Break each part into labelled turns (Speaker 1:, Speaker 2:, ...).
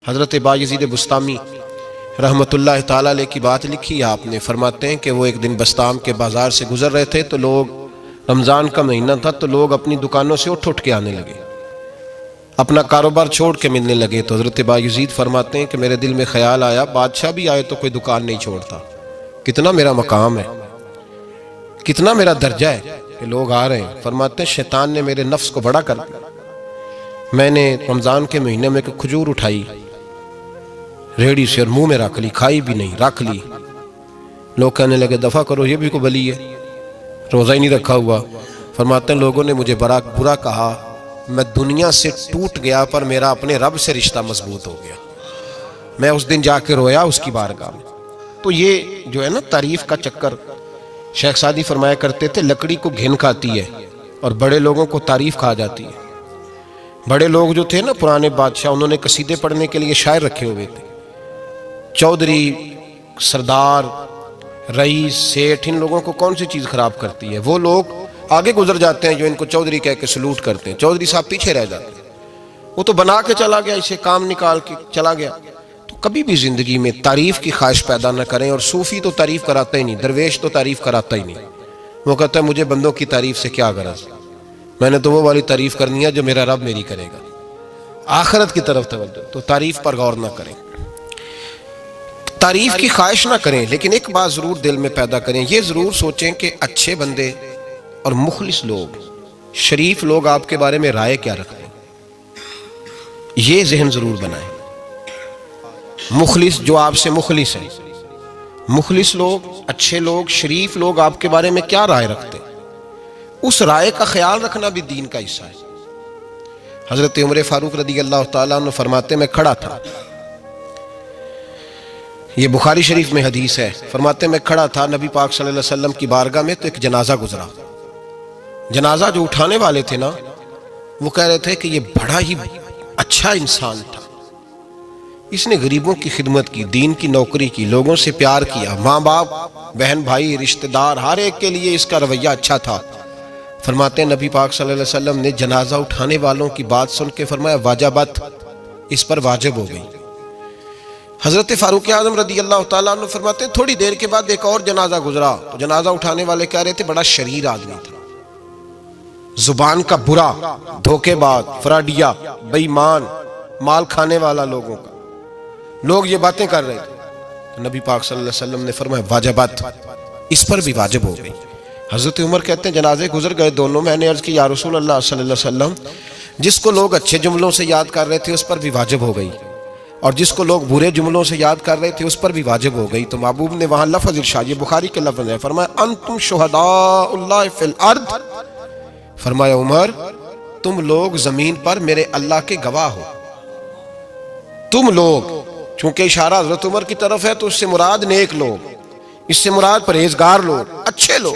Speaker 1: حضرت بایزید بسطامی رحمۃ اللہ تعالیٰ علیہ کی بات لکھی آپ نے، فرماتے ہیں کہ وہ ایک دن بسطام کے بازار سے گزر رہے تھے تو لوگ، رمضان کا مہینہ تھا تو لوگ اپنی دکانوں سے اٹھ کے آنے لگے، اپنا کاروبار چھوڑ کے ملنے لگے۔ تو حضرت بایزید فرماتے ہیں کہ میرے دل میں خیال آیا بادشاہ بھی آئے تو کوئی دکان نہیں چھوڑتا، کتنا میرا مقام ہے، کتنا میرا درجہ ہے کہ لوگ آ رہے ہیں۔ فرماتے ہیں شیطان نے میرے نفس کو بڑا کر دیا، میں نے رمضان کے مہینے میں کھجور اٹھائی ریڑھی سے اور منہ میں رکھ لی، کھائی بھی نہیں، رکھ لی۔ لوگ کہنے لگے دفع کرو، یہ بھی کو بلی ہے، روزہ ہی نہیں رکھا ہوا۔ فرماتے ہیں لوگوں نے مجھے برا کہا، میں دنیا سے ٹوٹ گیا پر میرا اپنے رب سے رشتہ مضبوط ہو گیا۔ میں اس دن جا کے رویا اس کی بارگاہ میں۔ تو یہ جو ہے نا تعریف کا چکر، شیخ سعدی فرمایا کرتے تھے لکڑی کو گھن کھاتی ہے اور بڑے لوگوں کو تعریف کھا جاتی ہے۔ بڑے لوگ جو تھے نا پرانے بادشاہ، انہوں نے قصیدے پڑھنے کے لیے شاعر رکھے ہوئے تھے، چودھری، سردار، رئیس، سیٹھ، ان لوگوں کو کون سی چیز خراب کرتی ہے؟ وہ لوگ آگے گزر جاتے ہیں جو ان کو چودھری کہہ کے سلوٹ کرتے ہیں، چودھری صاحب پیچھے رہ جاتے ہیں۔ وہ تو بنا کے چلا گیا، اسے کام نکال کے چلا گیا۔ تو کبھی بھی زندگی میں تعریف کی خواہش پیدا نہ کریں، اور صوفی تو تعریف کراتا ہی نہیں، درویش تو تعریف کراتا ہی نہیں۔ وہ کہتا ہے مجھے بندوں کی تعریف سے کیا غرض، میں نے تو وہ والی تعریف کرنی ہے جو میرا رب میری کرے گا۔ آخرت کی طرف توجہ، تو تعریف پر غور نہ کریں، تعریف کی خواہش نہ کریں، لیکن ایک بات ضرور دل میں پیدا کریں، یہ ضرور سوچیں کہ اچھے بندے اور مخلص لوگ، شریف لوگ آپ کے بارے میں رائے کیا رکھتے ہیں، یہ ذہن ضرور بنائیں۔ مخلص جو آپ سے مخلص ہے، مخلص لوگ، اچھے لوگ، شریف لوگ آپ کے بارے میں کیا رائے رکھتے ہیں، اس رائے کا خیال رکھنا بھی دین کا حصہ ہے۔ حضرت عمر فاروق رضی اللہ تعالیٰ عنہ فرماتے میں کھڑا تھا، یہ بخاری شریف میں حدیث ہے، فرماتے میں کھڑا تھا نبی پاک صلی اللہ علیہ وسلم کی بارگاہ میں، تو ایک جنازہ گزرا۔ جنازہ جو اٹھانے والے تھے نا، وہ کہہ رہے تھے کہ یہ بڑا ہی اچھا انسان تھا، اس نے غریبوں کی خدمت کی، دین کی نوکری کی، لوگوں سے پیار کیا، ماں باپ، بہن بھائی، رشتہ دار، ہر ایک کے لیے اس کا رویہ اچھا تھا۔ فرماتے ہیں نبی پاک صلی اللہ علیہ وسلم نے جنازہ اٹھانے والوں کی بات سن کے فرمایا واجبت، اس پر واجب ہو گئی۔ حضرت فاروق اعظم رضی اللہ تعالیٰ عنہ فرماتے ہیں تھوڑی دیر کے بعد ایک اور جنازہ گزرا، تو جنازہ اٹھانے والے کہہ رہے تھے بڑا شریر آدمی تھا، زبان کا برا، دھوکے باز، فراڈیا، بے ایمان، مال کھانے والا لوگوں کا، لوگ یہ باتیں کر رہے تھے۔ تو نبی پاک صلی اللہ علیہ وسلم نے فرمایا واجبت، اس پر بھی واجب ہو گئی۔ حضرت عمر کہتے ہیں جنازے گزر گئے دونوں، میں نے عرض کی یا رسول اللہ صلی اللہ علیہ وسلم، جس کو لوگ اچھے جملوں سے یاد کر رہے تھے اس پر بھی واجب ہو گئی، اور جس کو لوگ برے جملوں سے یاد کر رہے تھے اس پر بھی واجب ہو گئی۔ تو محبوب نے وہاں لفظ ارشاد، یہ بخاری کے لفظ ہے، فرمایا انتم شہداء اللہ فی الارض، فرمایا عمر تم لوگ زمین پر میرے اللہ کے گواہ ہو، تم لوگ، چونکہ اشارہ حضرت عمر کی طرف ہے تو اس سے مراد نیک لوگ، اس سے مراد پرہیزگار لوگ، اچھے لوگ۔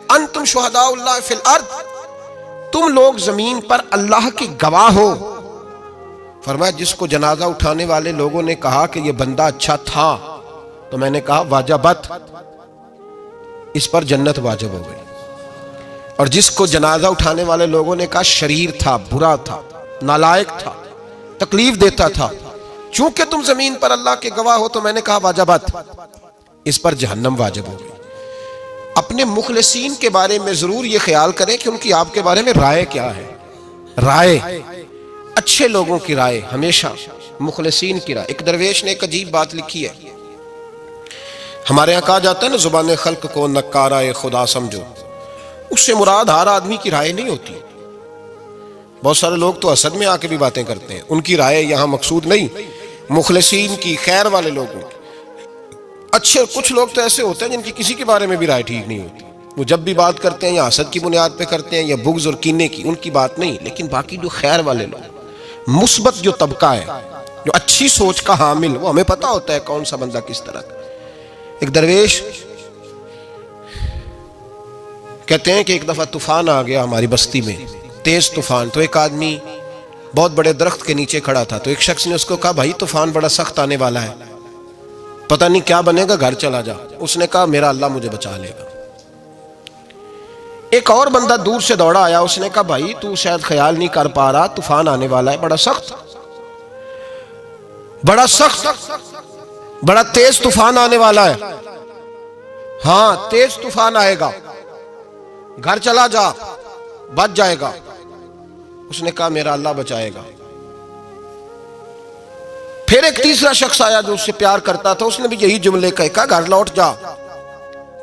Speaker 1: انتم شہداء اللہ فی الارض، تم لوگ زمین پر اللہ کے گواہ ہو۔ فرمایا جس کو جنازہ اٹھانے والے لوگوں نے کہا کہ یہ بندہ اچھا تھا، تو میں نے کہا واجبت، اس پر جنت واجب ہو گئی، اور جس کو جنازہ اٹھانے والے لوگوں نے کہا شریر تھا، برا تھا، نالائق تھا، تکلیف دیتا تھا، چونکہ تم زمین پر اللہ کے گواہ ہو، تو میں نے کہا واجبت، اس پر جہنم واجب ہو گئی۔ اپنے مخلصین کے بارے میں ضرور یہ خیال کریں کہ ان کی آپ کے بارے میں رائے کیا ہے، رائے، اچھے لوگوں کی رائے، ہمیشہ مخلصین کی رائے۔ ایک درویش نے ایک عجیب بات لکھی ہے، ہمارے یہاں کہا جاتا ہے نا زبان خلق کو نکارہ خدا سمجھو، اس سے مراد ہر آدمی کی رائے نہیں ہوتی۔ بہت سارے لوگ تو حسد میں آ کے بھی باتیں کرتے ہیں، ان کی رائے یہاں مقصود نہیں، مخلصین کی، خیر والے لوگوں کی۔ اچھے کچھ لوگ تو ایسے ہوتے ہیں جن کی کسی کے بارے میں بھی رائے ٹھیک نہیں ہوتی، وہ جب بھی بات کرتے ہیں یا حسد کی بنیاد پہ کرتے ہیں یا بغض اور کینے کی، ان کی بات نہیں۔ لیکن باقی جو خیر والے لوگ، مثبت جو طبقہ ہے، جو اچھی سوچ کا حامل، وہ ہمیں پتہ ہوتا ہے کون سا بندہ کس طرح کا۔ ایک درویش کہتے ہیں کہ ایک دفعہ طوفان آ گیا ہماری بستی میں، تیز طوفان، تو ایک آدمی بہت بڑے درخت کے نیچے کھڑا تھا، تو ایک شخص نے اس کو کہا بھائی طوفان بڑا سخت آنے والا ہے، پتہ نہیں کیا بنے گا، گھر چلا جا۔ اس نے کہا میرا اللہ مجھے بچا لے گا۔ ایک اور بندہ دور سے دوڑا آیا، اس نے کہا بھائی تو شاید خیال نہیں کر پا رہا، طوفان آنے والا ہے بڑا سخت۔ بڑا سخت، بڑا تیز طوفان آنے والا ہے. ہاں تیز طوفان آئے گا، گھر چلا جا، بچ جائے گا. اس نے کہا میرا اللہ بچائے گا. پھر ایک تیسرا شخص آیا جو اس سے پیار کرتا تھا، اس نے بھی یہی جملے کہا گھر لوٹ جا،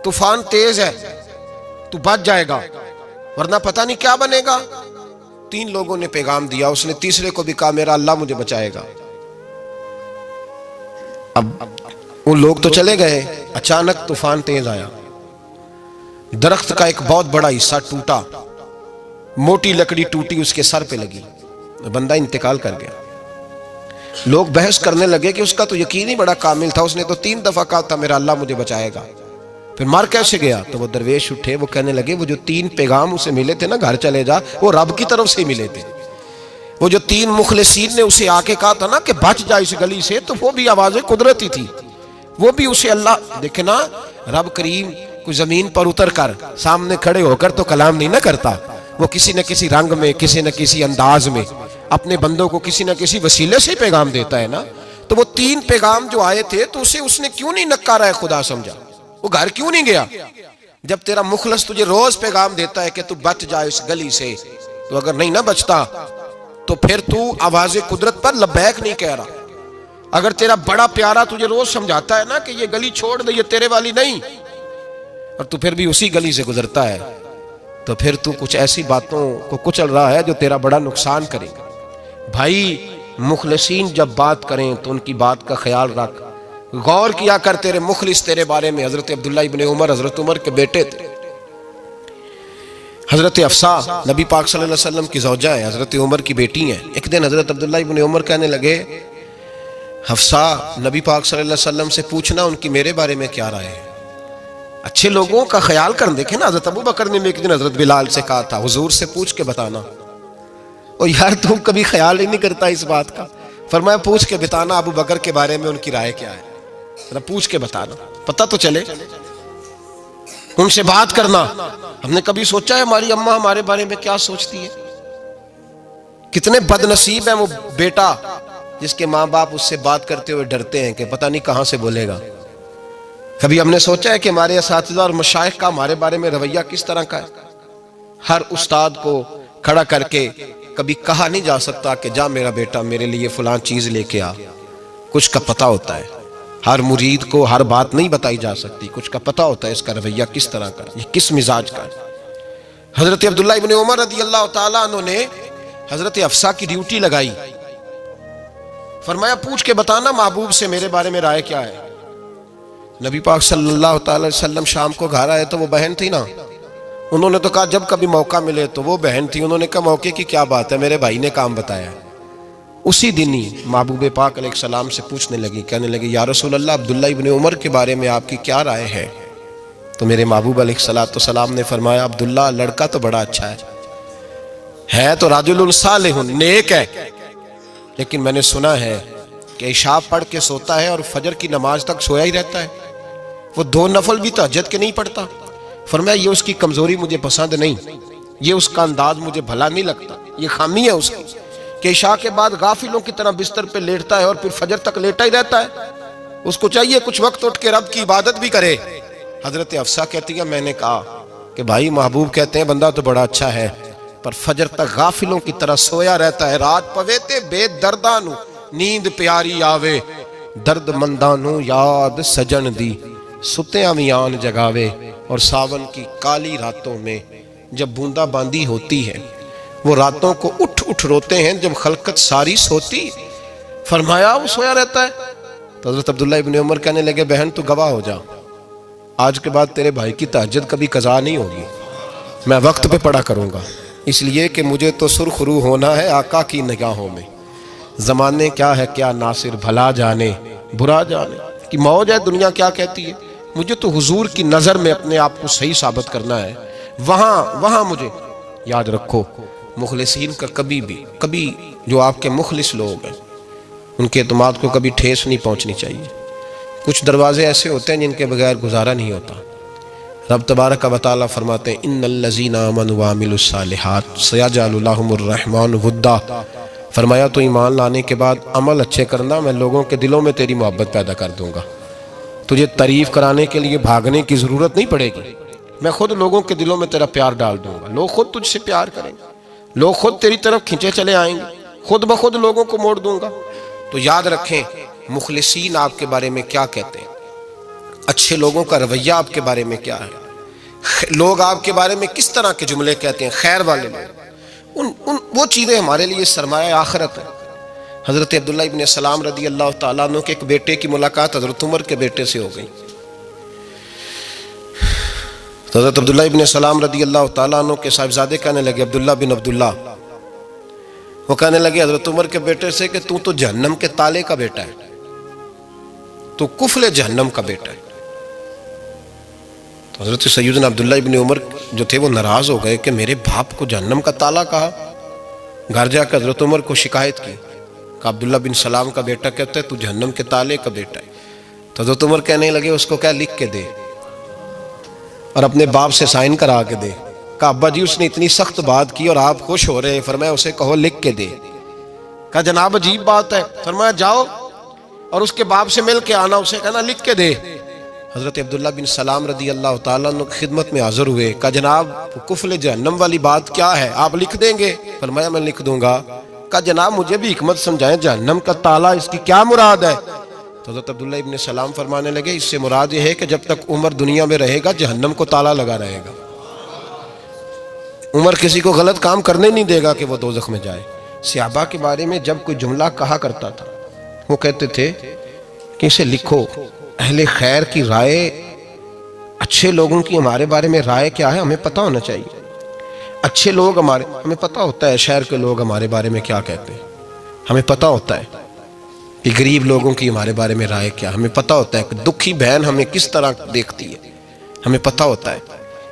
Speaker 1: طوفان تیز ہے، تو بچ جائے گا ورنہ پتہ نہیں کیا بنے گا. 3 لوگوں نے پیغام دیا. اس نے تیسرے کو بھی کہا میرا اللہ مجھے بچائے گا. اب وہ لوگ تو چلے گئے، اچانک طوفان تیز آیا، درخت کا ایک بہت بڑا حصہ ٹوٹا، موٹی لکڑی ٹوٹی، اس کے سر پہ لگی، بندہ انتقال کر گیا. لوگ بحث کرنے لگے کہ اس کا تو یقین ہی بڑا کامل تھا، اس نے تو 3 دفعہ کہا تھا میرا اللہ مجھے بچائے گا، پھر مر کیسے گیا؟ تو وہ درویش اٹھے، وہ کہنے لگے وہ جو 3 پیغام اسے ملے تھے نا گھر چلے جا، وہ رب کی طرف سے ملے تھے. وہ جو 3 مخلصین نے اسے آ کے کہا تھا نا کہ بچ جا اس گلی سے، تو وہ بھی آوازیں قدرتی تھی، وہ بھی اسے اللہ دیکھنا. رب کریم کوئی زمین پر اتر کر سامنے کھڑے ہو کر تو کلام نہیں نہ کرتا، وہ کسی نہ کسی رنگ میں، کسی نہ کسی انداز میں اپنے بندوں کو کسی نہ کسی وسیلے سے پیغام دیتا ہے نا. تو وہ 3 پیغام جو آئے تھے تو اسے اس نے کیوں نہیں نکارا ہے خدا سمجھا، وہ گھر کیوں نہیں گیا؟ جب تیرا مخلص تجھے روز پیغام دیتا ہے کہ تو بچ جا اس گلی سے، تو اگر نہیں نہ بچتا تو پھر تو آواز قدرت پر لبیک نہیں کہہ رہا. اگر تیرا بڑا پیارا تجھے روز سمجھاتا ہے نا کہ یہ گلی چھوڑ دے، یہ تیرے والی نہیں، اور تو پھر بھی اسی گلی سے گزرتا ہے، تو پھر تو کچھ ایسی باتوں کو کچل رہا ہے جو تیرا بڑا نقصان کرے گا. بھائی مخلصین جب بات کریں تو ان کی بات کا خیال رکھ، غور کیا کر. تیرے مخلص تیرے بارے میں حضرت عبداللہ ابن عمر، حضرت عمر کے بیٹے تھے. حضرت حفصہ نبی پاک صلی اللہ علیہ وسلم کی زوجہ ہے، حضرت عمر کی بیٹی ہیں. ایک دن حضرت عبداللہ ابن عمر کہنے لگے حفصہ نبی پاک صلی اللہ علیہ وسلم سے پوچھنا ان کی میرے بارے میں کیا رائے ہے. اچھے لوگوں کا خیال کر. دیکھیں نا حضرت ابو بکر نے ایک دن حضرت بلال سے کہا تھا حضور سے پوچھ کے بتانا. اور یار تم کبھی خیال ہی نہیں کرتا اس بات کا. فرمایا پوچھ کے بتانا ابو بکر کے بارے میں ان کی رائے کیا ہے، ذرا پوچھ کے بتانا، پتہ تو چلے. ان سے بات کرنا. ہم نے کبھی سوچا ہے ہماری اماں ہمارے بارے میں کیا سوچتی ہے؟ کتنے بد نصیب ہیں وہ بیٹا جس کے ماں باپ اس سے بات کرتے ہوئے ڈرتے ہیں کہ پتہ نہیں کہاں سے بولے گا. کبھی ہم نے سوچا ہے کہ ہمارے اساتذہ اور مشائخ کا ہمارے بارے میں رویہ کس طرح کا ہے؟ ہر استاد کو کھڑا کر کے کبھی کہا نہیں جا سکتا کہ جا میرا بیٹا میرے لیے فلاں چیز لے کے آ. کچھ کا پتہ ہوتا ہے. ہر مرید کو ہر بات نہیں بتائی جا سکتی، کچھ کا پتہ ہوتا ہے اس کا رویہ کس طرح کا، یہ کس مزاج کا ہے. حضرت عبداللہ ابن عمر رضی اللہ تعالیٰ عنہ نے حضرت حفصہ کی ڈیوٹی لگائی. فرمایا پوچھ کے بتانا محبوب سے میرے بارے میں رائے کیا ہے. نبی پاک صلی اللہ تعالی وسلم شام کو گھر آئے تو وہ بہن تھی نا، انہوں نے تو کہا جب کبھی موقع ملے تو وہ بہن تھی. انہوں نے کہا موقع کی کیا بات ہے، میرے بھائی نے کام بتایا. اسی دن ہی محبوب پاک علیہ السلام سے پوچھنے لگی، کہنے لگی یا رسول اللہ عبداللہ ابن عمر کے بارے میں آپ کی کیا رائے ہے؟ تو میرے محبوب علیہ السلام نے فرمایا عبداللہ لڑکا تو بڑا اچھا ہے تو رجل صالح نیک ہے، لیکن میں نے سنا ہے کہ عشاء پڑھ کے سوتا ہے اور فجر کی نماز تک سویا ہی رہتا ہے. وہ 2 نفل بھی تہجد کے نہیں پڑھتا. فرمایا یہ اس کی کمزوری مجھے پسند نہیں، یہ اس کا انداز مجھے بھلا نہیں لگتا، یہ خامی ہے اس کی کہ عشاء کے بعد غافلوں کی طرح بستر پہ لیٹتا ہے اور پھر فجر تک لیٹا ہی رہتا ہے. اس کو چاہیے کچھ وقت اٹھ کے رب کی عبادت بھی کرے. حضرت حفصہ کہتی ہے میں نے کہا کہ بھائی محبوب کہتے ہیں بندہ تو بڑا اچھا ہے پر فجر تک غافلوں کی طرح سویا رہتا ہے. رات پوے تے بے دردانو نیند پیاری آوے، درد مندانو یاد سجن دی ستیاں میان جگاوے. اور ساون کی کالی راتوں میں جب بوندا باندی ہوتی ہے وہ راتوں کو اٹھ اٹھ روتے ہیں جب خلقت ساری سوتی. فرمایا وہ سویا رہتا ہے. تو حضرت عبداللہ ابن عمر کہنے لگے بہن تو گواہ ہو جا، آج کے بعد تیرے بھائی کی تہجد کبھی قضا نہیں ہوگی، میں وقت پہ پڑھا کروں گا، اس لیے کہ مجھے تو سرخ رو ہونا ہے آقا کی نگاہوں میں. زمانے کیا ہے کیا ناصر بھلا جانے برا جانے کی موج ہے دنیا کیا کہتی ہے. مجھے تو حضور کی نظر میں اپنے آپ کو صحیح ثابت کرنا ہے. وہاں مجھے یاد رکھو مخلصین کا کبھی جو آپ کے مخلص لوگ ہیں ان کے اعتماد کو کبھی ٹھیس نہیں پہنچنی چاہیے. کچھ دروازے ایسے ہوتے ہیں جن کے بغیر گزارا نہیں ہوتا. رب تبارک و تعالیٰ فرماتے ہیں ان الذین آمنوا وعملوا الصالحات سیجعل لهم الرحمن ودا. فرمایا تو ایمان لانے کے بعد عمل اچھے کرنا، میں لوگوں کے دلوں میں تیری محبت پیدا کر دوں گا، تجھے تعریف کرانے کے لیے بھاگنے کی ضرورت نہیں پڑے گی، میں خود لوگوں کے دلوں میں تیرا پیار ڈال دوں گا، لوگ خود تجھ سے پیار کریں گے، لوگ خود تیری طرف کھنچے چلے آئیں گے، خود بخود لوگوں کو موڑ دوں گا۔ تو یاد رکھیں مخلصین آپ کے بارے میں کیا کہتے ہیں، اچھے لوگوں کا رویہ آپ کے بارے میں کیا ہے، لوگ آپ کے بارے میں کس طرح کے جملے کہتے ہیں، خیر والے لوگ، وہ چیزیں ہمارے لیے سرمایہ آخرت ہے۔ حضرت عبداللہ ابن سلام رضی اللہ تعالیٰ عنہ کے ایک بیٹے کی ملاقات حضرت عمر کے بیٹے سے ہو گئی۔ حضرت عبداللہ ابن سلام رضی اللہ تعالیٰ عنہ کے صاحبزادے کہنے لگے، عبداللہ بن عبداللہ، وہ کہنے لگے حضرت عمر کے بیٹے سے کہ تو جہنم کے تالے کا بیٹا ہے، تو کفل جہنم کا بیٹا ہے۔ تو حضرت سیدنا عبداللہ ابن عمر جو تھے وہ ناراض ہو گئے کہ میرے باپ کو جہنم کا تالا کہا۔ گھر جا کے حضرت عمر کو شکایت کی کہ عبداللہ بن سلام کا بیٹا کہتا ہے تو جہنم کے تالے کا بیٹا ہے۔ تو حضرت عمر کہنے لگے اس کو کیا لکھ کے دے اور اپنے باپ سے سائن کرا کے دے۔ کہا ابا جی اس نے اتنی سخت بات کی اور آپ خوش ہو رہے ہیں، فرمایا اسے کہو لکھ کے دے۔ کہا جناب عجیب بات ہے، فرمایا جاؤ اور اس کے باپ سے مل کے آنا، اسے کہنا لکھ کے دے۔ حضرت عبداللہ بن سلام رضی اللہ تعالیٰ عنہ کی خدمت میں حاضر ہوئے، کہا جناب کفل جہنم والی بات کیا ہے، آپ لکھ دیں گے؟ فرمایا میں لکھ دوں گا۔ کہا جناب مجھے بھی حکمت سمجھائیں، جہنم کا تالا اس کی کیا مراد ہے؟ تو حضرت عبداللہ ابن سلام فرمانے لگے اس سے مراد یہ ہے کہ جب تک عمر دنیا میں رہے گا جہنم کو تالا لگا رہے گا، عمر کسی کو غلط کام کرنے نہیں دے گا کہ وہ دوزخ میں جائے۔ صحابہ کے بارے میں جب کوئی جملہ کہا کرتا تھا وہ کہتے تھے کہ اسے لکھو، اہل خیر کی رائے، اچھے لوگوں کی ہمارے بارے میں رائے کیا ہے ہمیں پتہ ہونا چاہیے۔ اچھے لوگ ہمیں پتہ ہوتا ہے شہر کے لوگ ہمارے بارے میں کیا کہتے ہیں، ہمیں پتہ ہوتا ہے کہ غریب لوگوں کی ہمارے بارے میں رائے کیا، ہمیں پتہ ہوتا ہے کہ دکھی بہن ہمیں کس طرح دیکھتی ہے، ہمیں پتہ ہوتا ہے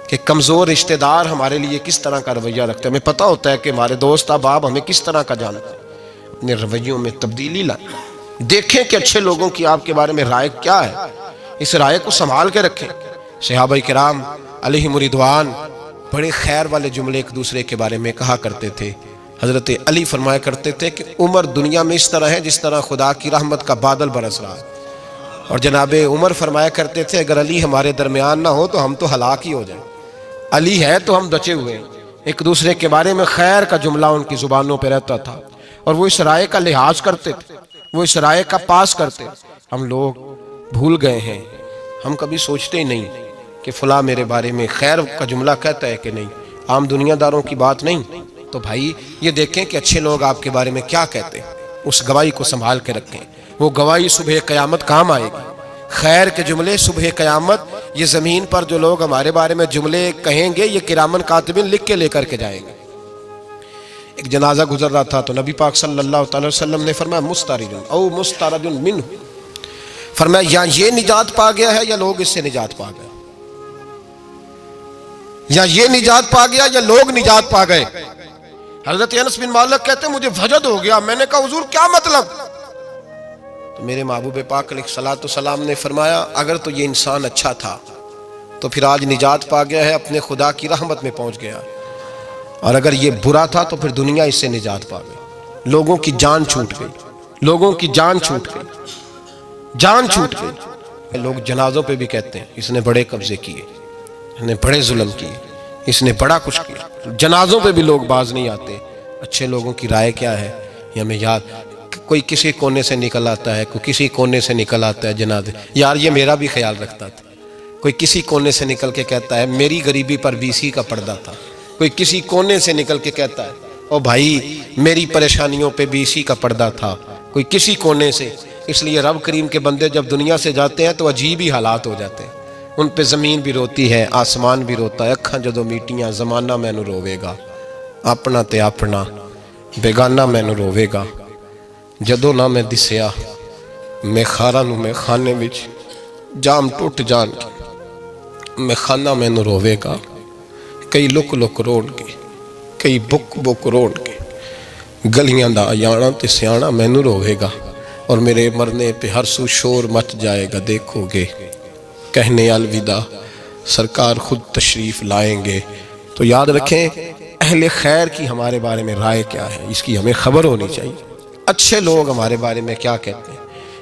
Speaker 1: کہ کمزور رشتہ دار ہمارے لیے کس طرح کا رویہ رکھتے ہیں، ہمیں پتہ ہوتا ہے کہ ہمارے دوست احباب ہمیں کس طرح کا جانتے ہیں۔ اپنے رویوں میں تبدیلی لائیں، دیکھیں کہ اچھے لوگوں کی آپ کے بارے میں رائے کیا ہے، اس رائے کو سنبھال کے رکھیں۔ صحابہ کرام علیہم رضوان بڑے خیر والے جملے ایک دوسرے کے بارے میں کہا کرتے تھے۔ حضرت علی فرمایا کرتے تھے کہ عمر دنیا میں اس طرح ہے جس طرح خدا کی رحمت کا بادل برس رہا ہے، اور جناب عمر فرمایا کرتے تھے اگر علی ہمارے درمیان نہ ہو تو ہم تو ہلاک ہی ہو جائیں، علی ہے تو ہم بچے ہوئے ہیں۔ ایک دوسرے کے بارے میں خیر کا جملہ ان کی زبانوں پہ رہتا تھا، اور وہ اس رائے کا لحاظ کرتے تھے، وہ اس رائے کا پاس کرتے۔ ہم لوگ بھول گئے ہیں، ہم کبھی سوچتے ہی نہیں کہ فلاں میرے بارے میں خیر کا جملہ کہتا ہے کہ نہیں، عام دنیا داروں کی بات نہیں۔ تو بھائی یہ دیکھیں کہ اچھے لوگ آپ کے بارے میں کیا کہتے ہیں، اس گواہی کو سنبھال کے رکھیں، وہ گواہی صبح قیامت کام آئے گی۔ خیر کے جملے صبح قیامت، یہ زمین پر جو لوگ ہمارے بارے میں جملے کہیں گے یہ کرامن کاتبین لکھ کے لے کر کے جائیں گے۔ ایک جنازہ گزر رہا تھا تو نبی پاک صلی اللہ علیہ وسلم نے فرمایا مسترد او مسترد منہ، فرمایا یا یہ نجات پا گیا ہے یا لوگ اس سے نجات پا گئے، یا یہ نجات پا گیا یا لوگ نجات پا گئے۔ حضرت انس بن مالک کہتے ہیں مجھے وجد ہو گیا، میں نے کہا حضور کیا مطلب؟ تو میرے محبوب پاک علیہ الصلوۃ والسلام نے فرمایا اگر تو یہ انسان اچھا تھا تو پھر آج نجات پا گیا ہے، اپنے خدا کی رحمت میں پہنچ گیا، اور اگر یہ برا تھا تو پھر دنیا اس سے نجات پا گئی۔ لوگوں کی جان چھوٹ گئی، لوگوں کی جان چھوٹ گئی، جان چھوٹ گئی۔ لوگ جنازوں پہ بھی کہتے ہیں اس نے بڑے قبضے کیے، اس نے بڑے ظلم کیے، اس نے بڑا کچھ کیا۔ جنازوں پہ بھی لوگ باز نہیں آتے۔ اچھے لوگوں کی رائے کیا ہے یہ ہمیں یاد، کوئی کسی کونے سے نکل آتا ہے، کوئی کسی کونے سے نکل آتا ہے جنازے، یار یہ میرا بھی خیال رکھتا تھا، کوئی کسی کونے سے نکل کے کہتا ہے میری غریبی پر BC کا پردہ تھا، کوئی کسی کونے سے نکل کے کہتا ہے او بھائی میری پریشانیوں پہ BC کا پردہ تھا، کوئی کسی کونے سے۔ اس لیے رب کریم کے بندے جب دنیا سے جاتے ہیں تو عجیب ہی حالات ہو جاتے ہیں، ان پہ زمین بھی روتی ہے، آسمان بھی روتا ہے، اکھاں جدوں میٹیاں زمانہ مینوں روے گا، اپنا تے اپنا بیگانہ مینوں روے گا، جدوں نہ میں دسیا میں خاراں نوں میں خانے وچ جام ٹوٹ جان کے میں خانہ مینوں روے گا، کئی لک لک رون کے کئی بک بک رون کے گلیاں دا آیانا تے سیانا مینوں روے گا، اور میرے مرنے پہ ہر سو شور مچ جائے گا، دیکھو گے کہنے الوداع سرکار خود تشریف لائیں گے۔ تو یاد رکھیں اہل خیر کی ہمارے بارے میں رائے کیا ہے، اس کی ہمیں خبر ہونی چاہیے۔ اچھے لوگ ہمارے بارے میں کیا کہتے ہیں،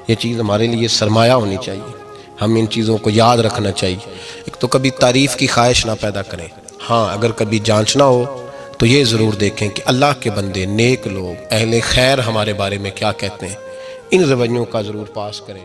Speaker 1: یہ چیز ہمارے لیے سرمایہ ہونی چاہیے، ہم ان چیزوں کو یاد رکھنا چاہیے۔ ایک تو کبھی تعریف کی خواہش نہ پیدا کریں، ہاں اگر کبھی جانچنا ہو تو یہ ضرور دیکھیں کہ اللہ کے بندے، نیک لوگ، اہل خیر ہمارے بارے میں کیا کہتے ہیں، ان رویوں کا ضرور پاس کریں۔